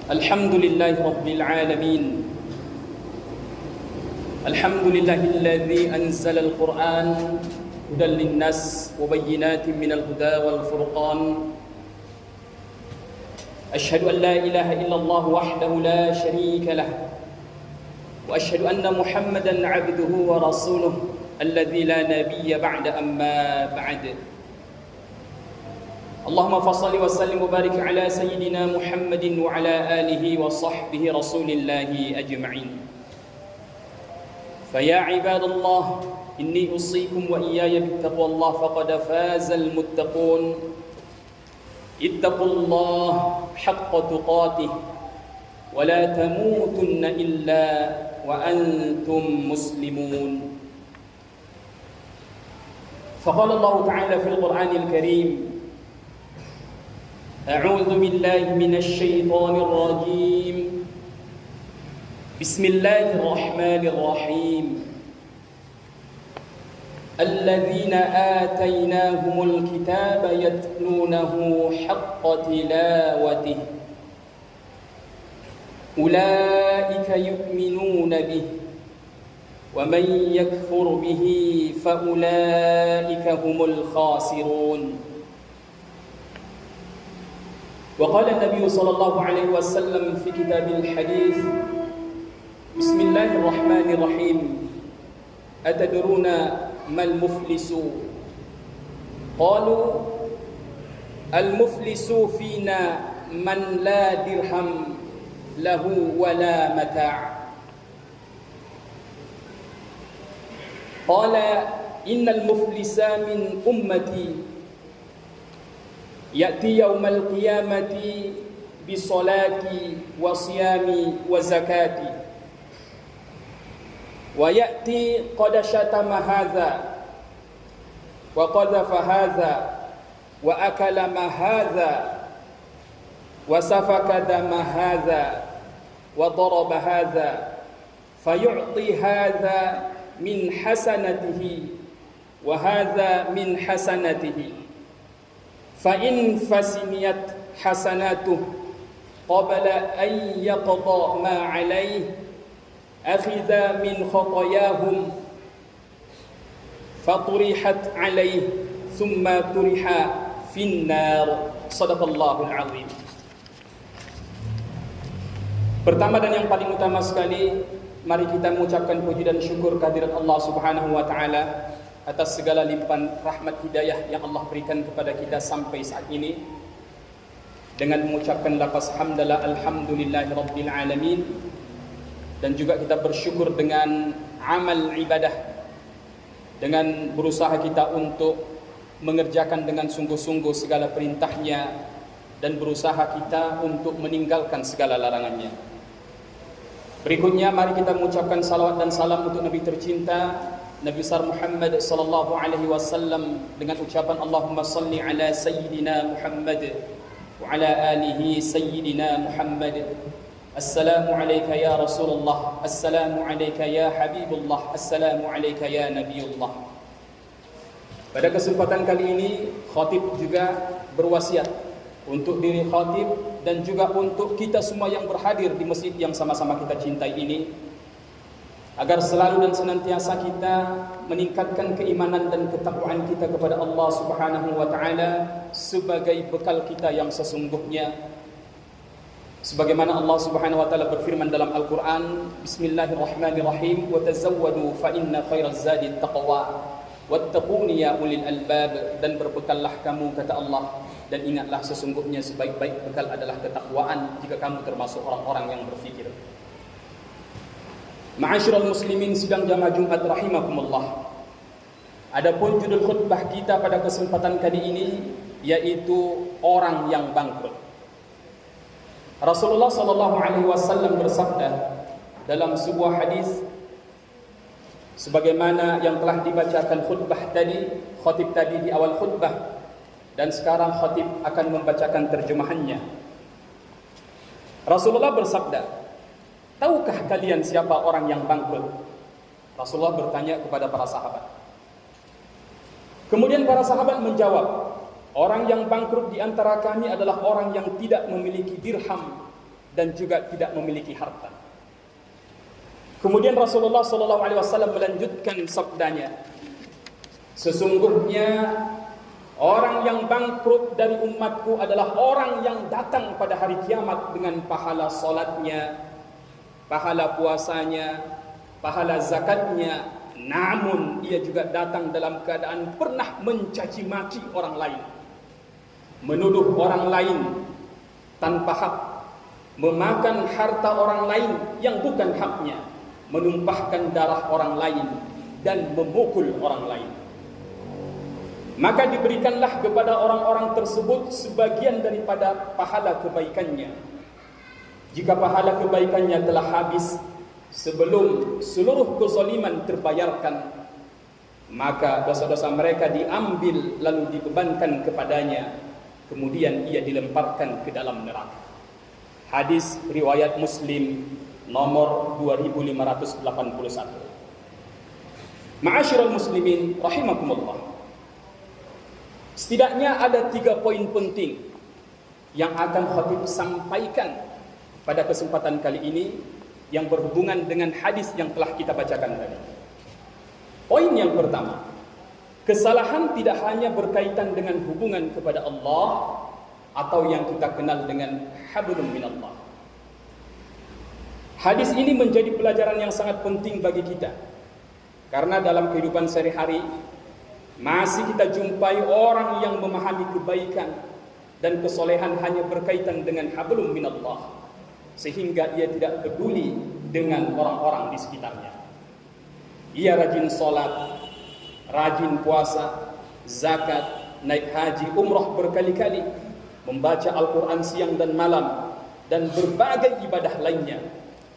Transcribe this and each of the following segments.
Alhamdulillahi Rabbil Alamin. Alhamdulillahilladzi anzala al-Qur'an hudan linnas wa bayyinatin minal huda wal furqan. Ashhadu an la ilaha illallah wahdahu la sharika lah. Wa ashhadu anna Muhammadan 'abduhu wa rasuluhu alladzi la nabiyya ba'da amma ba'd. Allahumma fassalli wa sallim wa barik ala sayyidina Muhammadin wa ala alihi wa sahbihi rasulillahi ajma'in. Faya ibadallah, inni usikum wa iyaya bittaqwallah faqad fazal muttaqun. Ittaqullah haqqa tuqatih wa la tamutunna illa wa antum muslimun. Faqala Allah Ta'ala fil Qur'anil Karim: أعوذ بالله من الشيطان الرجيم بسم الله الرحمن الرحيم الذين آتيناهم الكتاب يتلونه حق تلاوته أولئك يؤمنون به ومن يكفر به فأولئك هم الخاسرون. وقال النبي صلى الله عليه وسلم في كتاب الحديث: بسم الله الرحمن الرحيم أتدرون ما المفلس؟ قالوا: المفلس فينا من لا درهم له ولا متاع. قال: إن المفلس من أمتي يأتي يوم القيامة بصلاتي وصيامي وزكاتي ويأتي قد شتم هذا وقذف هذا وأكل ما هذا وسفك دم هذا وضرب هذا فيعطي هذا من حسنته وهذا من حسنته فإن فسنيت حسناته قبل أن يقضى ما عليه أخذ من خطاياهم فطرحت عليه ثم طرح في النار. صدق Allahul Azim. Pertama dan yang paling utama sekali, mari kita mengucapkan puji dan syukur kehadirat Allah Subhanahu wa taala atas segala limpahan rahmat hidayah yang Allah berikan kepada kita sampai saat ini, dengan mengucapkan lafaz hamdalah alhamdulillahi rabbil alamin, dan juga kita bersyukur dengan amal ibadah, dengan berusaha kita untuk mengerjakan dengan sungguh-sungguh segala perintahnya dan berusaha kita untuk meninggalkan segala larangannya. Berikutnya mari kita mengucapkan salawat dan salam untuk Nabi tercinta Nabi besar Muhammad sallallahu alaihi wasallam dengan ucapan Allahumma salli ala sayyidina Muhammad wa ala alihi sayyidina Muhammad. Assalamu alayka ya Rasulullah, assalamu alayka ya Habibullah, assalamu alayka ya Nabiullah. Pada kesempatan kali ini khatib juga berwasiat untuk diri khatib dan juga untuk kita semua yang berhadir di masjid yang sama-sama kita cintai ini, agar selalu dan senantiasa kita meningkatkan keimanan dan ketakwaan kita kepada Allah Subhanahu wa taala sebagai bekal kita yang sesungguhnya. Sebagaimana Allah Subhanahu wa taala berfirman dalam Al-Qur'an, Bismillahirrahmanirrahim, wa tazawwadu fa inna khairaz zadi taqwa wattaquni ya ulil albab, dan berbekallah kamu kata Allah, dan ingatlah sesungguhnya sebaik-baik bekal adalah ketakwaan jika kamu termasuk orang-orang yang berfikir. Ma'asyiral muslimin sidang jamaah Jumat rahimakumullah. Adapun judul khutbah kita pada kesempatan kali ini yaitu orang yang bangkrut. Rasulullah sallallahu alaihi wasallam bersabda dalam sebuah hadis sebagaimana yang telah dibacakan khatib tadi di awal khutbah, dan sekarang khatib akan membacakan terjemahannya. Rasulullah bersabda, tahukah kalian siapa orang yang bangkrut? Rasulullah bertanya kepada para sahabat. Kemudian para sahabat menjawab, orang yang bangkrut di antara kami adalah orang yang tidak memiliki dirham dan juga tidak memiliki harta. Kemudian Rasulullah SAW melanjutkan sabdanya, sesungguhnya orang yang bangkrut dari umatku adalah orang yang datang pada hari kiamat dengan pahala solatnya, pahala puasanya, pahala zakatnya, namun ia juga datang dalam keadaan pernah mencaci maki orang lain, menuduh orang lain tanpa hak, memakan harta orang lain yang bukan haknya, menumpahkan darah orang lain, dan memukul orang lain. Maka diberikanlah kepada orang-orang tersebut sebagian daripada pahala kebaikannya. Jika pahala kebaikannya telah habis sebelum seluruh kezaliman terbayarkan, maka dosa-dosa mereka diambil lalu dibebankan kepadanya, kemudian ia dilemparkan ke dalam neraka. Hadis riwayat Muslim nomor 2581. Ma'asyiral muslimin rahimakumullah. Setidaknya ada 3 poin penting yang akan khatib sampaikan pada kesempatan kali ini yang berhubungan dengan hadis yang telah kita bacakan tadi. Poin yang pertama, kesalahan tidak hanya berkaitan dengan hubungan kepada Allah atau yang kita kenal dengan hablum minallah. Hadis ini menjadi pelajaran yang sangat penting bagi kita, karena dalam kehidupan sehari-hari masih kita jumpai orang yang memahami kebaikan dan kesolehan hanya berkaitan dengan hablum minallah, sehingga ia tidak peduli dengan orang-orang di sekitarnya. Ia rajin sholat, rajin puasa, zakat, naik haji, umrah berkali-kali, membaca Al-Quran siang dan malam, dan berbagai ibadah lainnya,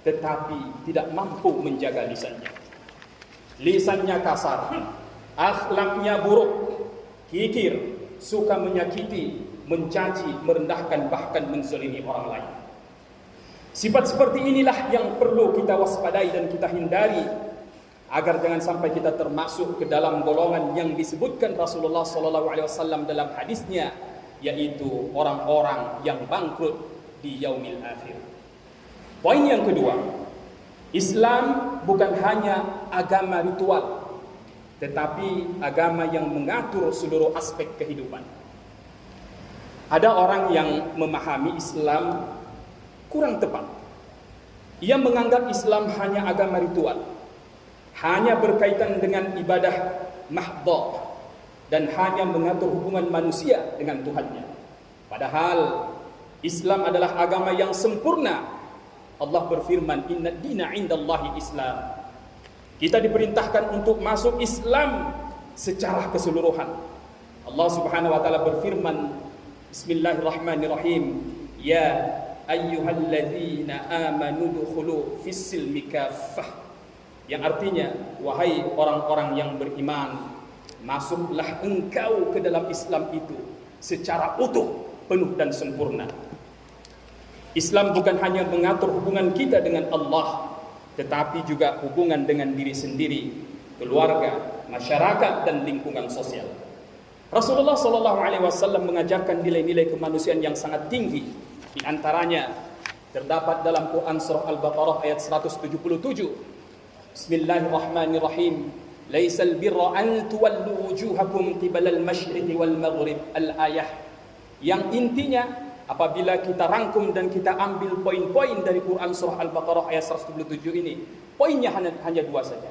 tetapi tidak mampu menjaga lisannya. Lisannya kasar, akhlaknya buruk, kikir, suka menyakiti, mencaci, merendahkan, bahkan menzalimi orang lain. Sifat seperti inilah yang perlu kita waspadai dan kita hindari, agar jangan sampai kita termasuk ke dalam golongan yang disebutkan Rasulullah SAW dalam hadisnya, yaitu orang-orang yang bangkrut di yaumil akhir. Poin yang kedua, Islam bukan hanya agama ritual, tetapi agama yang mengatur seluruh aspek kehidupan. Ada orang yang memahami Islam kurang tepat. Ia menganggap Islam hanya agama ritual, hanya berkaitan dengan ibadah mahdhah, dan hanya mengatur hubungan manusia dengan Tuhannya. Padahal Islam adalah agama yang sempurna. Allah berfirman, inna dina indallahi Islam. Kita diperintahkan untuk masuk Islam secara keseluruhan. Allah Subhanahu wa taala berfirman, Bismillahirrahmanirrahim, ya ayyuhalladzina amanu dukhulu fis-silmi kaffah. Yang artinya, wahai orang-orang yang beriman, masuklah engkau ke dalam Islam itu secara utuh, penuh dan sempurna. Islam bukan hanya mengatur hubungan kita dengan Allah, tetapi juga hubungan dengan diri sendiri, keluarga, masyarakat, dan lingkungan sosial. Rasulullah SAW mengajarkan nilai-nilai kemanusiaan yang sangat tinggi. Di antaranya terdapat dalam Quran surah Al-Baqarah ayat 177. Bismillahirrahmanirrahim. Laisal birra an tuwallu wujuhakum qibalal masyriqi wal maghrib. Al-ayah. Yang intinya, apabila kita rangkum dan kita ambil poin-poin dari Quran surah Al-Baqarah ayat 177 ini, poinnya hanya 2 saja.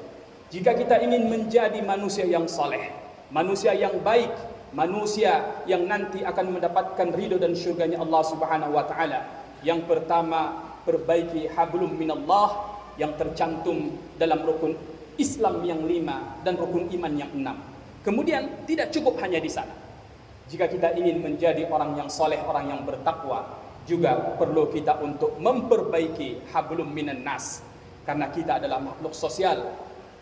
Jika kita ingin menjadi manusia yang saleh, manusia yang baik, manusia yang nanti akan mendapatkan ridho dan syurganya Allah Subhanahu wa taala, yang pertama, perbaiki hablum minallah yang tercantum dalam rukun Islam yang 5 dan rukun iman yang 6. Kemudian tidak cukup hanya di sana. Jika kita ingin menjadi orang yang soleh, orang yang bertakwa, juga perlu kita untuk memperbaiki hablum minan nas, karena kita adalah makhluk sosial.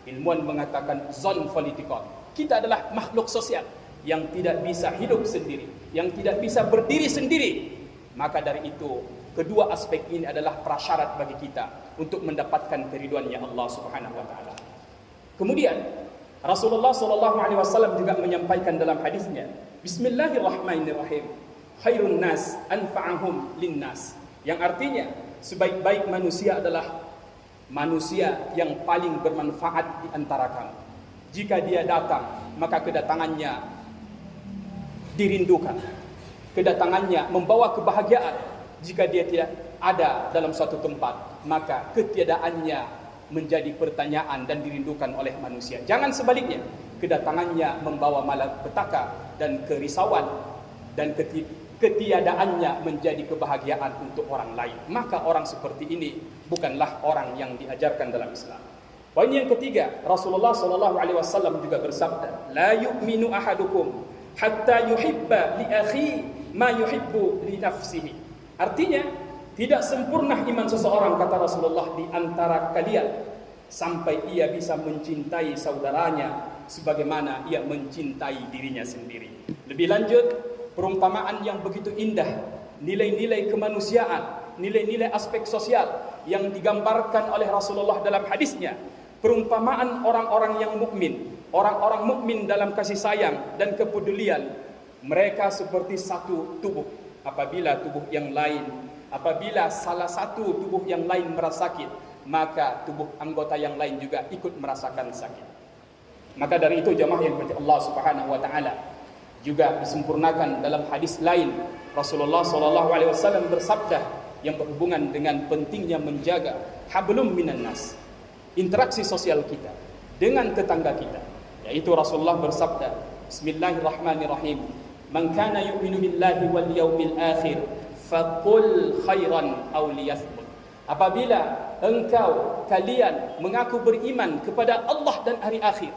Ilmuwan mengatakan zon politikon. Kita adalah makhluk sosial yang tidak bisa hidup sendiri, yang tidak bisa berdiri sendiri. Maka dari itu, kedua aspek ini adalah prasyarat bagi kita untuk mendapatkan keriduannya Allah Subhanahu wa taala. Kemudian, Rasulullah SAW juga menyampaikan dalam hadisnya, Bismillahirrahmanirrahim, khairun nas anfa'ahum linnas, yang artinya sebaik-baik manusia adalah manusia yang paling bermanfaat di antara kamu. Jika dia datang, maka kedatangannya dirindukan. Kedatangannya membawa kebahagiaan. Jika dia tidak ada dalam suatu tempat, maka ketiadaannya menjadi pertanyaan dan dirindukan oleh manusia. Jangan sebaliknya, kedatangannya membawa malapetaka dan kerisauan, dan ketiadaannya menjadi kebahagiaan untuk orang lain. Maka orang seperti ini bukanlah orang yang diajarkan dalam Islam. Poin yang ketiga, Rasulullah SAW juga bersabda, la yu'minu ahadukum hatta yuhibba li akhi ma yuhibbu li nafsihi. Artinya, tidak sempurna iman seseorang, kata Rasulullah, di antara kalian sampai ia bisa mencintai saudaranya sebagaimana ia mencintai dirinya sendiri. Lebih lanjut, perumpamaan yang begitu indah, nilai-nilai kemanusiaan, nilai-nilai aspek sosial yang digambarkan oleh Rasulullah dalam hadisnya. Perumpamaan orang-orang yang mukmin, orang-orang mukmin dalam kasih sayang dan kepedulian, mereka seperti satu tubuh. Apabila salah satu tubuh yang lain merasa sakit, maka tubuh anggota yang lain juga ikut merasakan sakit. Maka dari itu jemaah yang dirahmati Allah Subhanahu wa taala, juga disempurnakan dalam hadis lain. Rasulullah SAW bersabda yang berhubungan dengan pentingnya menjaga hablum minan nas, interaksi sosial kita dengan tetangga kita, yaitu Rasulullah bersabda, Bismillahirrahmanirrahim, man kana yu'minu billahi wal yawmil akhir faqul khairan aw liyasmut. Apabila kalian mengaku beriman kepada Allah dan hari akhir,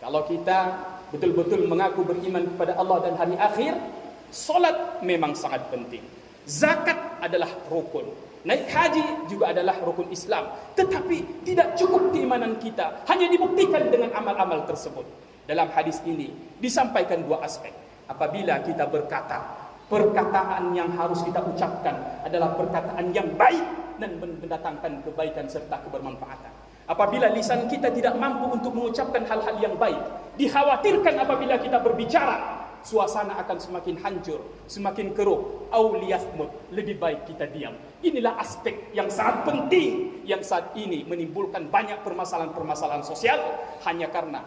kalau kita betul-betul mengaku beriman kepada Allah dan hari akhir, solat memang sangat penting, zakat adalah rukun, naik haji juga adalah rukun Islam. Tetapi tidak cukup keimanan kita hanya dibuktikan dengan amal-amal tersebut. Dalam hadis ini disampaikan dua aspek. Apabila kita berkata, perkataan yang harus kita ucapkan adalah perkataan yang baik dan mendatangkan kebaikan serta kebermanfaatan. Apabila lisan kita tidak mampu untuk mengucapkan hal-hal yang baik, dikhawatirkan apabila kita berbicara, suasana akan semakin hancur, semakin keruh. Auliyasmut, lebih baik kita diam. Inilah aspek yang sangat penting yang saat ini menimbulkan banyak permasalahan-permasalahan sosial, hanya karena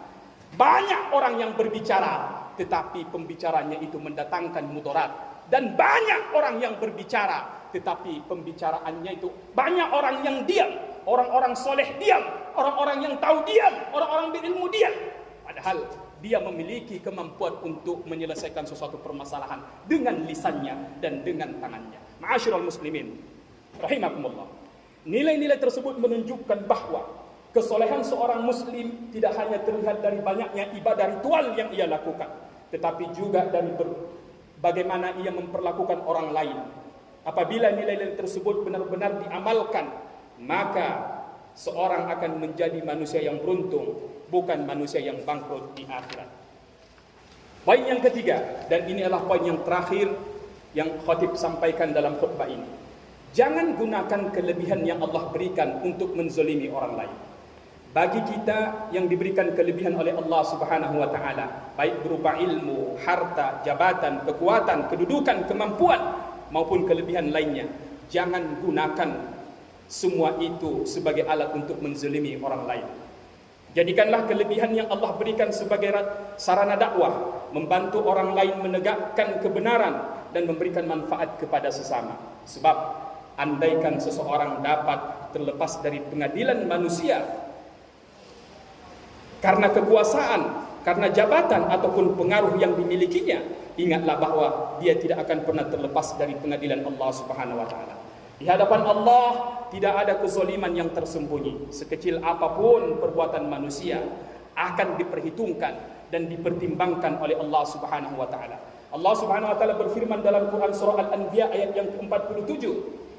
banyak orang yang berbicara, tetapi pembicaranya itu mendatangkan mudarat. Dan banyak orang yang berbicara, tetapi pembicaraannya itu banyak orang yang diam. Orang-orang soleh diam, orang-orang yang tahu diam, orang-orang berilmu diam. Padahal dia memiliki kemampuan untuk menyelesaikan sesuatu permasalahan dengan lisannya dan dengan tangannya. Ma'asyiral muslimin rahimakumullah. Nilai-nilai tersebut menunjukkan bahwa kesolehan seorang muslim tidak hanya terlihat dari banyaknya ibadah ritual yang ia lakukan, tetapi juga dari bagaimana ia memperlakukan orang lain. Apabila nilai-nilai tersebut benar-benar diamalkan, maka seorang akan menjadi manusia yang beruntung, bukan manusia yang bangkrut di akhirat. Poin yang ketiga, dan ini adalah poin yang terakhir yang khatib sampaikan dalam khutbah ini. Jangan gunakan kelebihan yang Allah berikan untuk menzalimi orang lain. Bagi kita yang diberikan kelebihan oleh Allah Subhanahu wa taala, baik berupa ilmu, harta, jabatan, kekuatan, kedudukan, kemampuan maupun kelebihan lainnya, jangan gunakan semua itu sebagai alat untuk menzalimi orang lain. Jadikanlah kelebihan yang Allah berikan sebagai sarana dakwah, membantu orang lain menegakkan kebenaran dan memberikan manfaat kepada sesama. Sebab andaikan seseorang dapat terlepas dari pengadilan manusia karena kekuasaan, karena jabatan ataupun pengaruh yang dimilikinya, ingatlah bahwa dia tidak akan pernah terlepas dari pengadilan Allah Subhanahu wa taala. Di hadapan Allah tidak ada kezaliman yang tersembunyi. Sekecil apapun perbuatan manusia akan diperhitungkan dan dipertimbangkan oleh Allah Subhanahu wa taala. Allah Subhanahu wa taala berfirman dalam Quran surah Al-Anbiya ayat yang ke-47,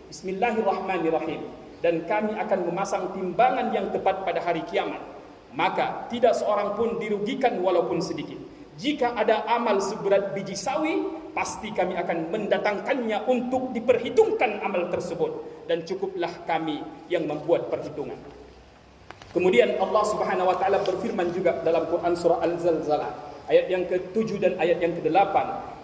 Bismillahirrahmanirrahim, dan kami akan memasang timbangan yang tepat pada hari kiamat, maka tidak seorang pun dirugikan walaupun sedikit. Jika ada amal seberat biji sawi, pasti kami akan mendatangkannya untuk diperhitungkan amal tersebut, dan cukuplah kami yang membuat perhitungan. Kemudian Allah Subhanahu wa taala berfirman juga dalam Quran surah Al-Zalzalah ayat yang ke-7 dan ayat yang ke-8.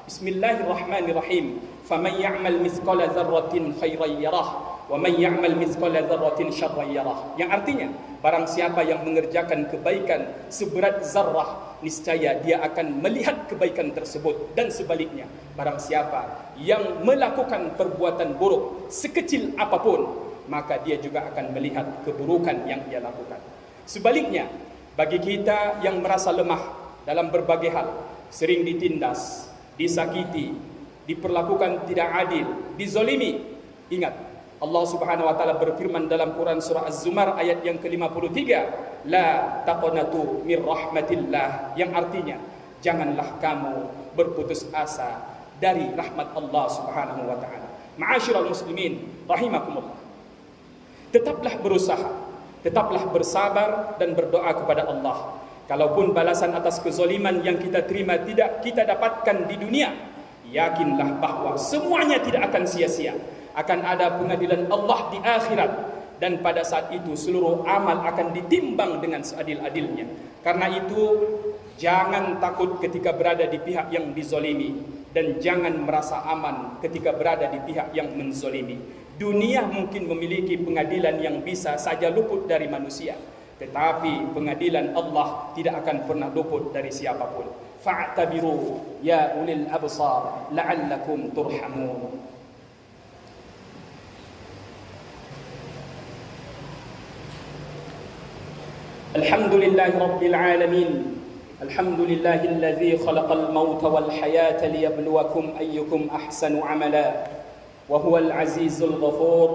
Bismillahirrahmanirrahim. Faman ya'mal mithqala dzarratin khairan yarah wa man ya'mal mithqala dzarratin syarran yarah. Yang artinya, barang siapa yang mengerjakan kebaikan seberat zarrah, niscaya dia akan melihat kebaikan tersebut, dan sebaliknya, barang siapa yang melakukan perbuatan buruk sekecil apapun, maka dia juga akan melihat keburukan yang ia lakukan. Sebaliknya, bagi kita yang merasa lemah dalam berbagai hal, sering ditindas, disakiti, diperlakukan tidak adil, dizolimi, ingat, Allah Subhanahu wa taala berfirman dalam Quran surah Az-Zumar ayat yang ke-53, la taqnatu mir rahmatillah, yang artinya janganlah kamu berputus asa dari rahmat Allah Subhanahu wa taala. Ma'asyiral muslimin rahimakumullah. Tetaplah berusaha, tetaplah bersabar dan berdoa kepada Allah. Kalaupun balasan atas kezaliman yang kita terima tidak kita dapatkan di dunia, yakinlah bahwa semuanya tidak akan sia-sia. Akan ada pengadilan Allah di akhirat, dan pada saat itu seluruh amal akan ditimbang dengan seadil-adilnya. Karena itu, jangan takut ketika berada di pihak yang dizalimi, dan jangan merasa aman ketika berada di pihak yang menzalimi. Dunia mungkin memiliki pengadilan yang bisa saja luput dari manusia, tetapi pengadilan Allah tidak akan pernah luput dari siapapun. Fa'tabiru ya ulil absar la'allakum turhamun. Alhamdulillahi rabbil alamin. Alhamdulillahi alladhi khalaqal mauta wal hayata liyabluwakum ayyukum ahsanu amala. وهو العزيز الغفور.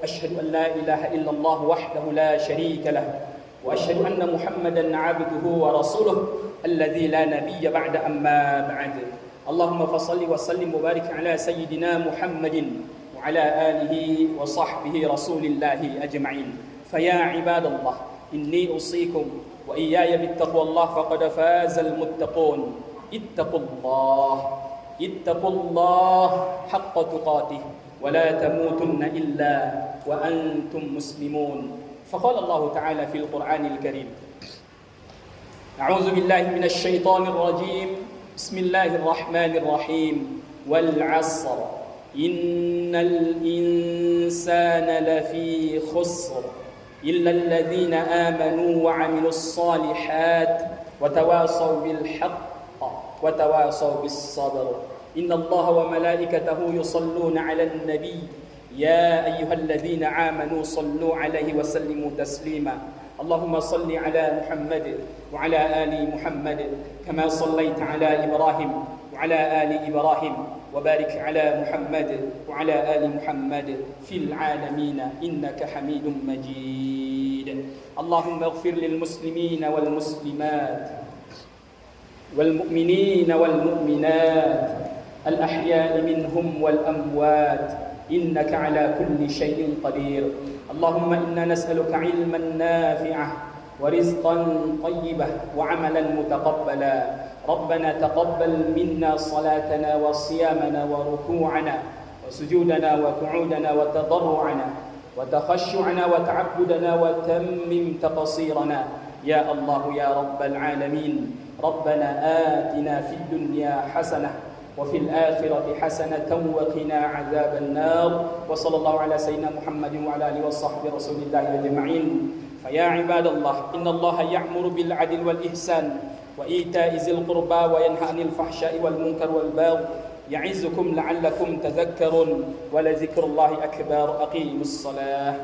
أشهد أن لا إله إلا الله وحده لا شريك له، وأشهد أن محمدا عبده ورسوله الذي لا نبي بعد أما بعد. اللهم فصل وسلم وبارك على سيدنا محمد وعلى آله وصحبه رسول الله أجمعين. فيا عباد الله، إني أوصيكم وإياي بالتقوى الله فقد فاز المتقون. اتقوا الله حق تقاته ولا تموتن إلا وأنتم مسلمون. فقال الله تعالى في القرآن الكريم: أعوذ بالله من الشيطان الرجيم. بسم الله الرحمن الرحيم. والعصر إن الإنسان لفي خسر إلا الذين آمنوا وعملوا الصالحات وتواصوا بالحق وتواصوا بالصبر. إن الله وملائكته يصلون على النبي يا أيها الذين آمنوا صلوا عليه وسلموا تسليما. اللهم صل على محمد وعلى آل محمد كما صليت على إبراهيم وعلى آل إبراهيم وبارك على محمد وعلى آل محمد في العالمين إنك حميد مجيد. اللهم اغفر للمسلمين والمسلمات والمؤمنين والمؤمنات الأحياء منهم والأموات إنك على كل شيء قدير. اللهم إنا نسألك علما نافعا ورزقا طيبا وعملا متقبلا. ربنا تقبل منا صلاتنا وصيامنا وركوعنا وسجودنا وقعودنا وتضرعنا وتخشعنا وتعبدنا وتمم تقصيرنا يا الله يا رب العالمين. ربنا آتنا في الدنيا حسنة وفي الآخرة حسنة وقنا عذاب النار. وصلى الله على سيدنا محمد وعلى آله وصحبه رسول الله أجمعين. فيا عباد الله، إن الله يأمر بالعدل والإحسان وإيتاء ذي القربى وينهى عن الفحشاء والمنكر والبغي يعظكم لعلكم تذكرون. ولذكر الله أكبر. أقيموا الصلاة.